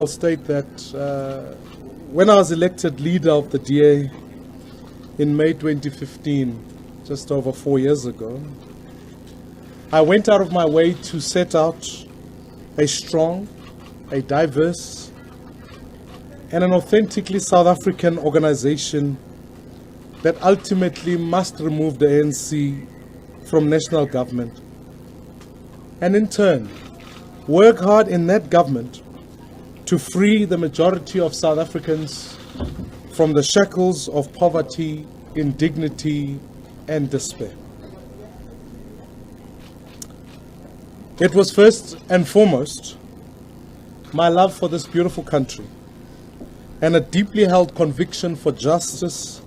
I'll state that when I was elected leader of the DA in May 2015, just over 4 years ago, I went out of my way to set out a strong, a diverse, and an authentically South African organization that ultimately must remove the ANC from national government, and in turn work hard in that government to free the majority of South Africans from the shackles of poverty, indignity, and despair. It was first and foremost my love for this beautiful country and a deeply held conviction for justice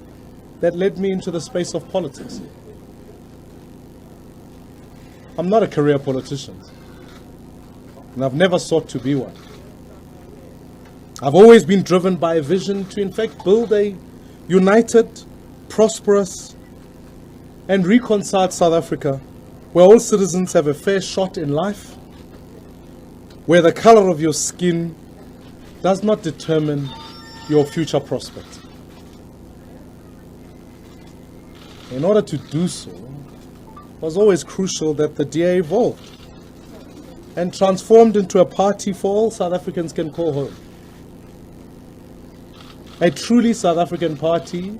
that led me into the space of politics. I'm not a career politician, and I've never sought to be one. I've always been driven by a vision to, in fact, build a united, prosperous, and reconciled South Africa where all citizens have a fair shot in life, where the color of your skin does not determine your future prospects. In order to do so, it was always crucial that the DA evolved and transformed into a party for all South Africans can call home. A truly South African party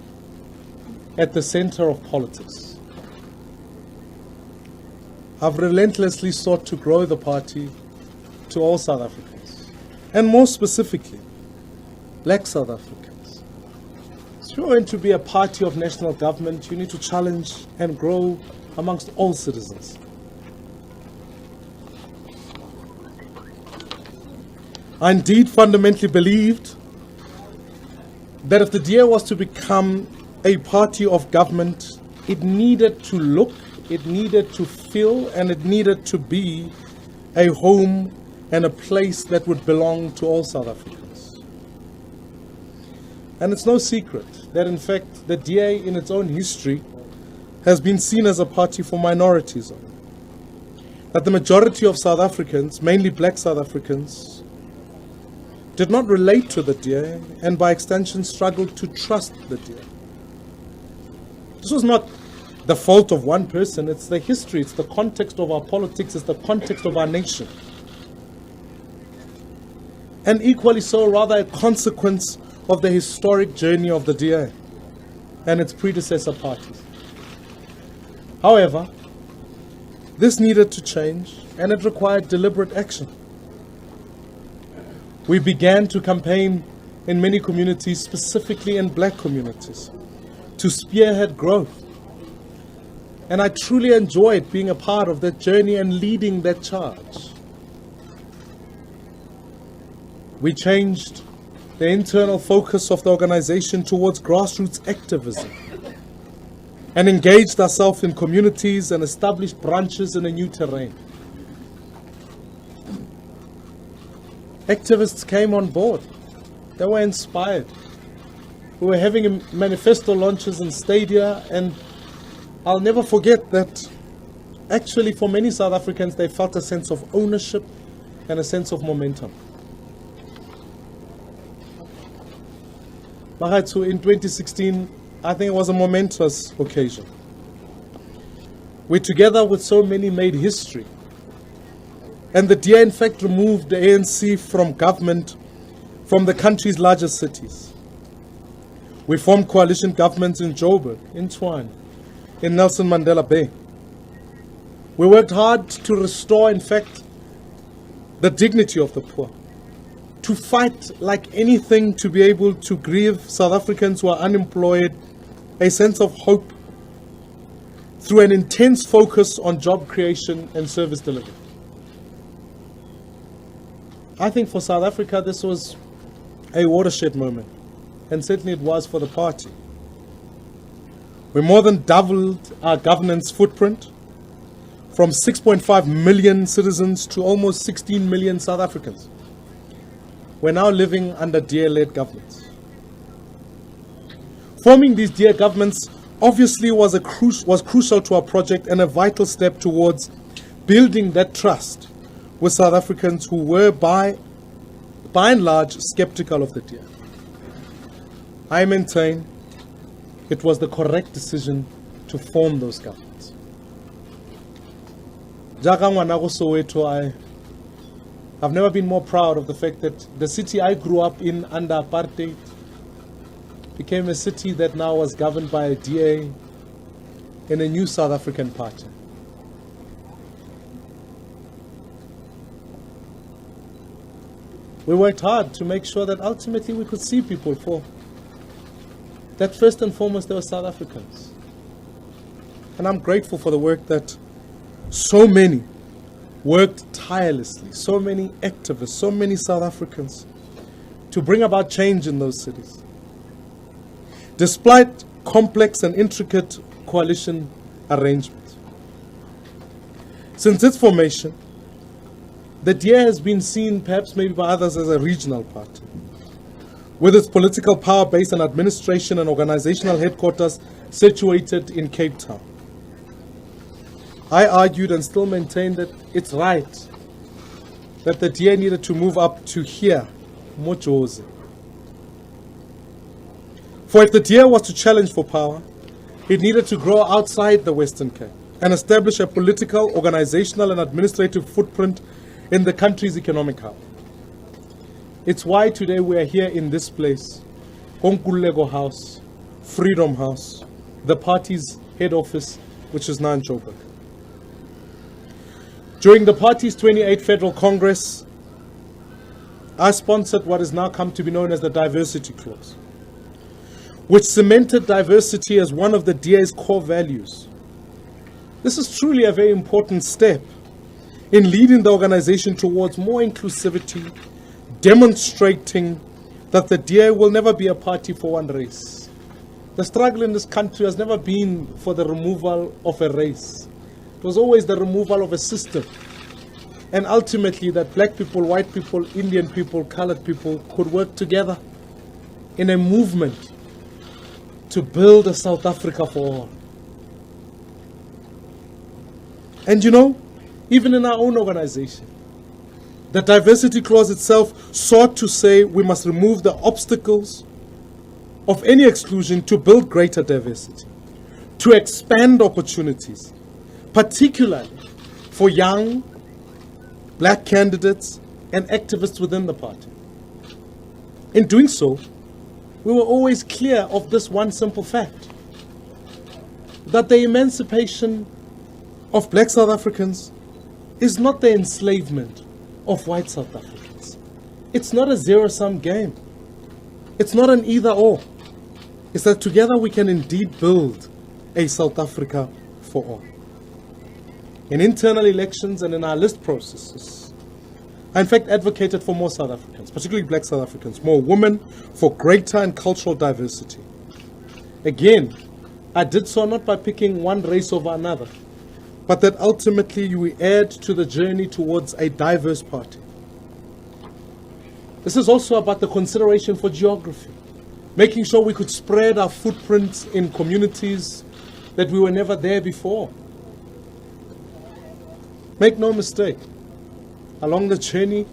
at the center of politics. I've relentlessly sought to grow the party to all South Africans, and more specifically, Black South Africans. If you're going to be a party of national government, you need to challenge and grow amongst all citizens. I indeed fundamentally believed that if the DA was to become a party of government, it needed to look, it needed to feel, and it needed to be a home and a place that would belong to all South Africans. And it's no secret that, in fact, the DA in its own history has been seen as a party for minorities. That the majority of South Africans, mainly Black South Africans, did not relate to the DA and by extension struggled to trust the DA. This was not the fault of one person, it's the history, it's the context of our politics, it's the context of our nation. And equally so, rather a consequence of the historic journey of the DA and its predecessor parties. However, this needed to change and it required deliberate action. We began to campaign in many communities, specifically in Black communities, to spearhead growth. And I truly enjoyed being a part of that journey and leading that charge. We changed the internal focus of the organization towards grassroots activism and engaged ourselves in communities and established branches in a new terrain. Activists came on board. They were inspired. We were having manifesto launches in stadia, and I'll never forget that actually for many South Africans they felt a sense of ownership and a sense of momentum. So in 2016, I think it was a momentous occasion. We, together with so many, made history. And the DA, in fact, removed the ANC from government from the country's largest cities. We formed coalition governments in Joburg, in Tshwane, in Nelson Mandela Bay. We worked hard to restore, in fact, the dignity of the poor, to fight like anything to be able to give South Africans who are unemployed a sense of hope through an intense focus on job creation and service delivery. I think for South Africa this was a watershed moment, and certainly it was for the party. We more than doubled our governance footprint from 6.5 million citizens to almost 16 million South Africans. We're now living under DA-led governments. Forming these DA governments obviously was crucial to our project and a vital step towards building that trust with South Africans who were by by and large, skeptical of the DA. I maintain it was the correct decision to form those governments. I've never been more proud of the fact that the city I grew up in under apartheid became a city that now was governed by a DA and a new South African party. We worked hard to make sure that ultimately we could see people for that first and foremost they were South Africans. And I'm grateful for the work that so many worked tirelessly, so many activists, so many South Africans to bring about change in those cities. Despite complex and intricate coalition arrangements. Since its formation, the DA has been seen, perhaps maybe by others, as a regional party, with its political power base and administration and organizational headquarters situated in Cape Town. I argued and still maintain that it's right that the DA needed to move up to here, Mojozi. For if the DA was to challenge for power, it needed to grow outside the Western Cape and establish a political, organizational, and administrative footprint in the country's economic hub. It's why today we are here in this place, Konkulego House, Freedom House, the party's head office, which is now in Joburg. During the party's 28th Federal Congress, I sponsored what has now come to be known as the Diversity Clause, which cemented diversity as one of the DA's core values. This is truly a very important step in leading the organization towards more inclusivity, demonstrating that the DA will never be a party for one race. The struggle in this country has never been for the removal of a race. It was always the removal of a system. And ultimately that black people, white people, Indian people, colored people could work together in a movement to build a South Africa for all. And you know, even in our own organization, the diversity clause itself sought to say we must remove the obstacles of any exclusion to build greater diversity, to expand opportunities, particularly for young black candidates and activists within the party. In doing so, we were always clear of this one simple fact, that the emancipation of black South Africans is not the enslavement of white South Africans. It's not a zero-sum game. It's not an either-or. It's that together we can indeed build a South Africa for all. In internal elections and in our list processes, I in fact advocated for more South Africans, particularly black South Africans, more women, for greater and cultural diversity. Again, I did so not by picking one race over another, but that ultimately we add to the journey towards a diverse party. This is also about the consideration for geography, making sure we could spread our footprints in communities that we were never there before. Make no mistake, along the journey,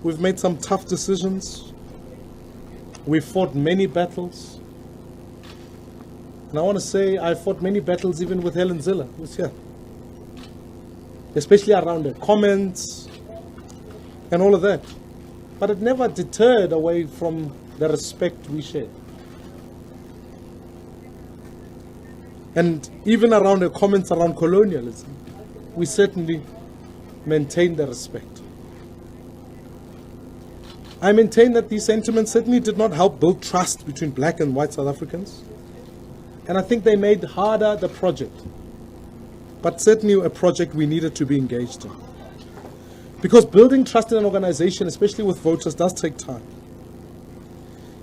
we've made some tough decisions. We've fought many battles. And I want to say I fought many battles even with Helen Ziller, who's here. Especially around her comments and all of that. But it never deterred away from the respect we shared. And even around her comments around colonialism, we certainly maintained the respect. I maintain that these sentiments certainly did not help build trust between black and white South Africans. And I think they made harder the project. But certainly a project we needed to be engaged in. Because building trust in an organization, especially with voters, does take time.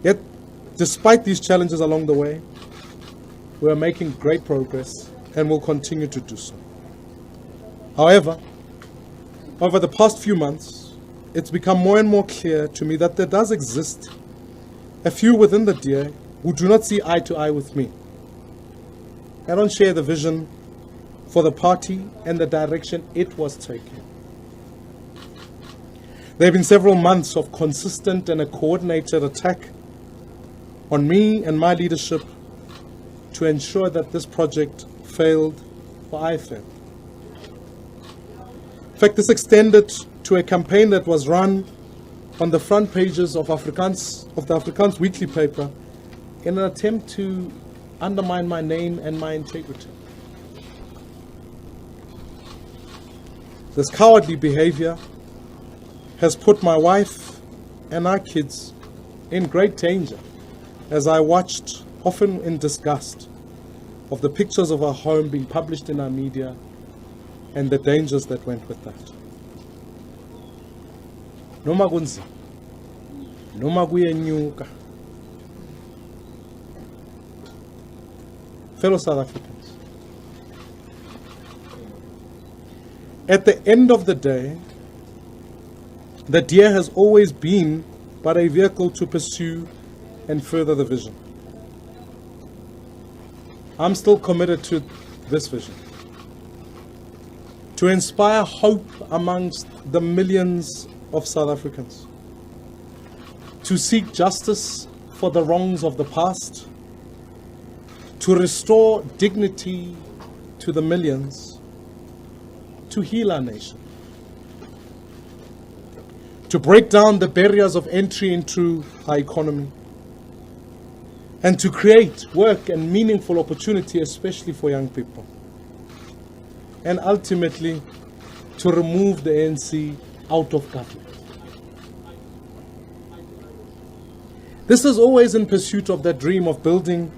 Yet, despite these challenges along the way, we are making great progress and will continue to do so. However, over the past few months, it's become more and more clear to me that there does exist a few within the DA who do not see eye to eye with me. I don't share the vision for the party and the direction it was taking. There have been several months of consistent and a coordinated attack on me and my leadership to ensure that this project failed, or I failed. In fact, this extended to a campaign that was run on the front pages of the Afrikaans weekly paper in an attempt to undermine my name and my integrity. This cowardly behavior has put my wife and our kids in great danger as I watched, often in disgust, of the pictures of our home being published in our media and the dangers that went with that. Noma kunzima, noma kuyenyuka. Fellow South Africans, at the end of the day, the DEER has always been but a vehicle to pursue and further the vision. I'm still committed to this vision, to inspire hope amongst the millions of South Africans, to seek justice for the wrongs of the past, to restore dignity to the millions, to heal our nation, to break down the barriers of entry into our economy, and to create work and meaningful opportunity, especially for young people, and ultimately to remove the ANC out of government. This is always in pursuit of that dream of building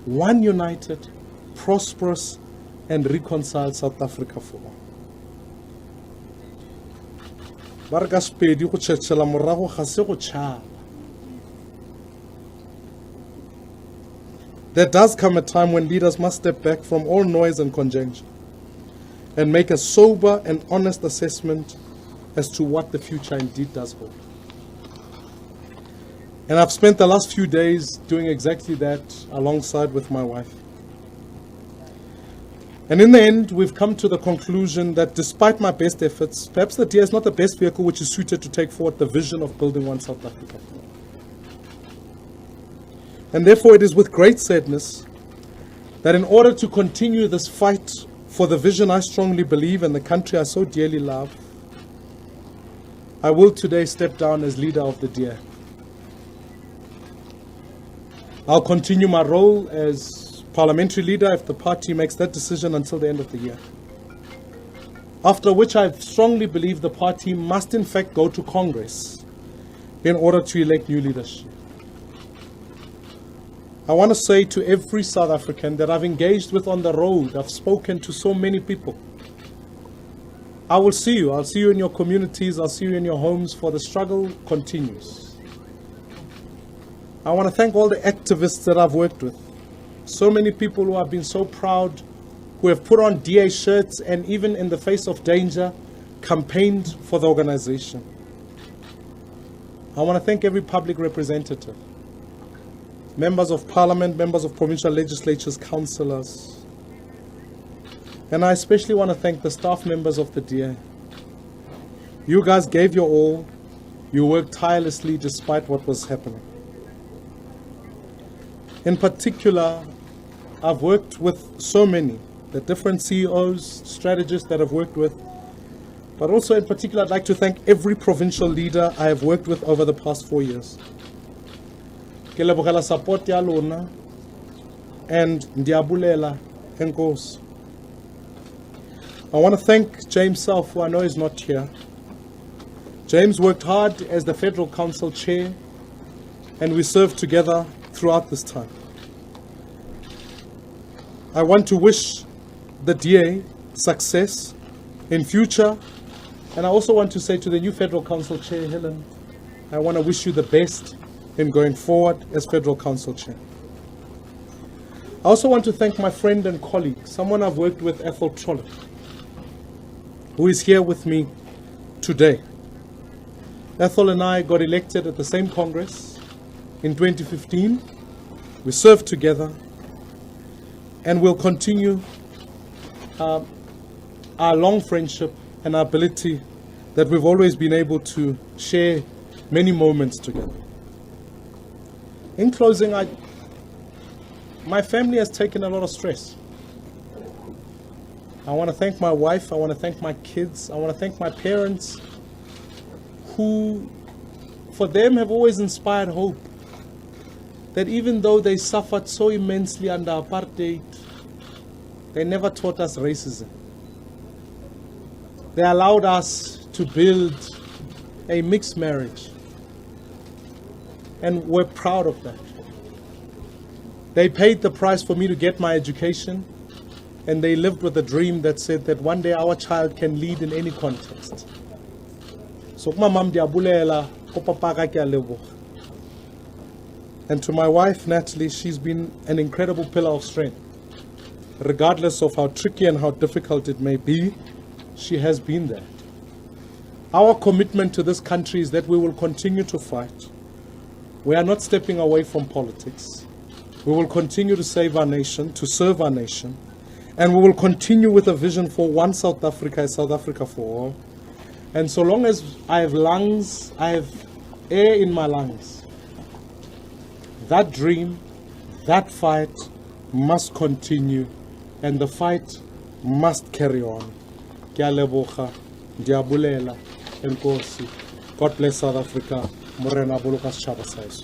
one united, prosperous, and reconciled South Africa for all. There does come a time when leaders must step back from all noise and conjecture and make a sober and honest assessment as to what the future indeed does hold. And I've spent the last few days doing exactly that alongside with my wife. And in the end, we've come to the conclusion that despite my best efforts, perhaps the DEER is not the best vehicle which is suited to take forward the vision of building one South Africa. And therefore it is with great sadness that in order to continue this fight for the vision I strongly believe and the country I so dearly love, I will today step down as leader of the DEER. I'll continue my role as parliamentary leader if the party makes that decision until the end of the year. After which I strongly believe the party must in fact go to Congress in order to elect new leadership. I want to say to every South African that I've engaged with on the road, I've spoken to so many people. I will see you. I'll see you in your communities. I'll see you in your homes, for the struggle continues. I want to thank all the activists that I've worked with. So many people who have been so proud, who have put on DA shirts and even in the face of danger, campaigned for the organization. I want to thank every public representative, members of parliament, members of provincial legislatures, councillors. And I especially want to thank the staff members of the DEER. You guys gave your all. You worked tirelessly despite what was happening. In particular, I've worked with so many, the different CEOs, strategists that I've worked with. But also in particular, I'd like to thank every provincial leader I have worked with over the past 4 years. Ke lebogela support ya lona and ndiabulela enkosi. I want to thank James Self, who I know is not here. James worked hard as the Federal Council Chair, and we served together throughout this time. I want to wish the DA success in future, and I also want to say to the new Federal Council Chair, Helen, I want to wish you the best in going forward as Federal Council Chair. I also want to thank my friend and colleague, someone I've worked with, Ethel Trollope, who is here with me today. Ethel and I got elected at the same Congress in 2015. We served together, and we'll continue our long friendship and our ability that we've always been able to share many moments together. In closing, my family has taken a lot of stress. I want to thank my wife, I want to thank my kids, I want to thank my parents, who, for them, have always inspired hope. That even though they suffered so immensely under apartheid, they never taught us racism. They allowed us to build a mixed marriage. And we're proud of that. They paid the price for me to get my education, and they lived with a dream that said that one day our child can lead in any context. So, mamam diabulela, kopapaka ke a leboga. And to my wife, Natalie, she's been an incredible pillar of strength. Regardless of how tricky and how difficult it may be, she has been there. Our commitment to this country is that we will continue to fight. We are not stepping away from politics. We will continue to save our nation, to serve our nation, and we will continue with a vision for one South Africa, South Africa for all. And so long as I have lungs, I have air in my lungs, that dream, that fight must continue, and the fight must carry on. Ke a leboga, diabulela, enkosi. God bless South Africa. Morena boloka setjhaba sa heso.